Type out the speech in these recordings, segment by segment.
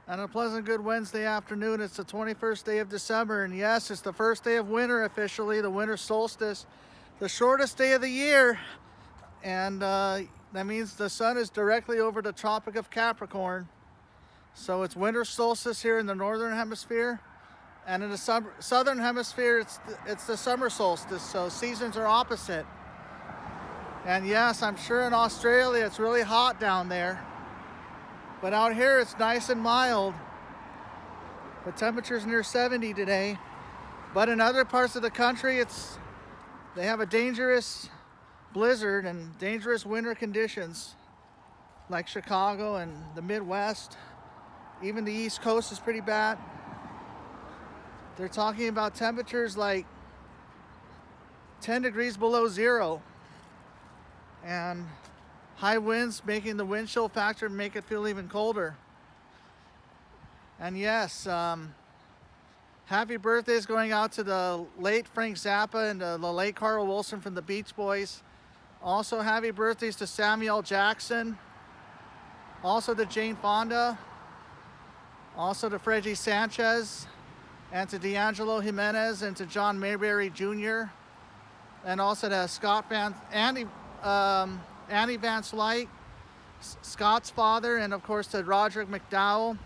And a pleasant good Wednesday afternoon. It's the 21st day of December, and yes, it's the first day of winter officially, the winter solstice, the shortest day of the year. And that means the sun is directly over the Tropic of Capricorn. So it's winter solstice here in the northern hemisphere, and in the southern hemisphere it's the summer solstice, so seasons are opposite. And yes, I'm sure in Australia it's really hot down there. But out here it's nice and mild. The temperature's near 70 today. But in other parts of the country, they have a dangerous blizzard and dangerous winter conditions, like Chicago and the Midwest. Even the East Coast is pretty bad. They're talking about temperatures like 10 degrees below zero. And high winds making the wind chill factor make it feel even colder. And yes, happy birthdays going out to the late Frank Zappa and the late Carl Wilson from the Beach Boys. Also happy birthdays to Samuel Jackson. Also to Jane Fonda. Also to Freddie Sanchez. And to D'Angelo Jimenez and to John Mayberry Jr. And also to Annie Van Slyke, Scott's father, and of course to Roderick McDowell,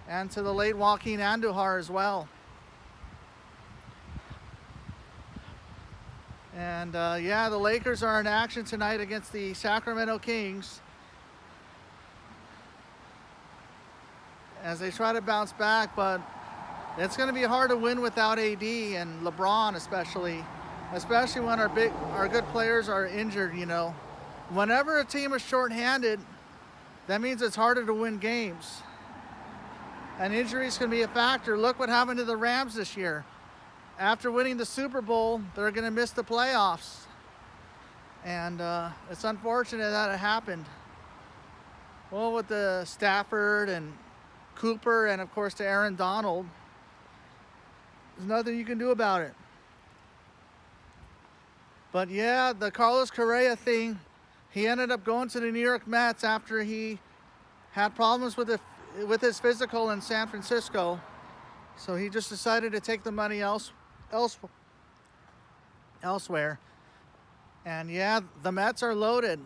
and to the late Joaquin Andujar as well. And yeah, the Lakers are in action tonight against the Sacramento Kings as they try to bounce back, but it's going to be hard to win without AD and LeBron especially when our good players are injured, you know. Whenever a team is shorthanded, that means it's harder to win games. And injuries can be a factor. Look what happened to the Rams this year. After winning the Super Bowl, they're going to miss the playoffs. And it's unfortunate that it happened. Well, with the Stafford and Cooper and, of course, to Aaron Donald, there's nothing you can do about it. But yeah, the Carlos Correa thing, he ended up going to the New York Mets after he had problems with his physical in San Francisco. So he just decided to take the money elsewhere. And yeah, the Mets are loaded.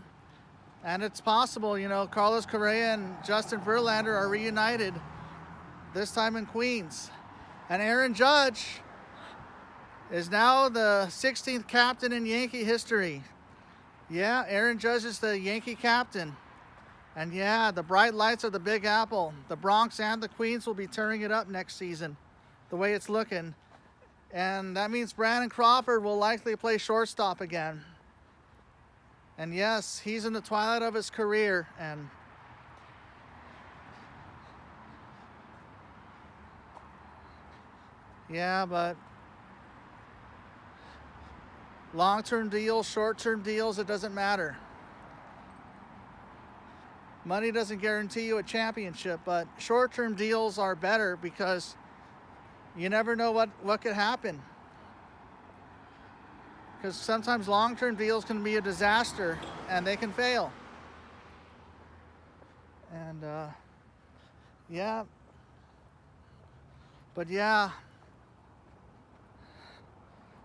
And it's possible, you know, Carlos Correa and Justin Verlander are reunited, this time in Queens. And Aaron Judge is now the 16th captain in Yankee history. Yeah, Aaron Judge is the Yankee captain. And yeah, the bright lights of the Big Apple. The Bronx and the Queens will be tearing it up next season, the way it's looking. And that means Brandon Crawford will likely play shortstop again. And yes, he's in the twilight of his career. And yeah, but long-term deals, short-term deals, it doesn't matter. Money doesn't guarantee you a championship, but short-term deals are better because you never know what could happen. Because sometimes long-term deals can be a disaster and they can fail. And yeah. But yeah,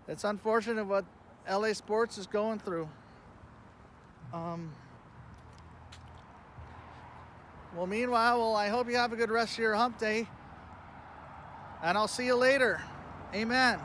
it's unfortunate what LA sports is going through. Well, meanwhile, I hope you have a good rest of your hump day. And I'll see you later. Amen.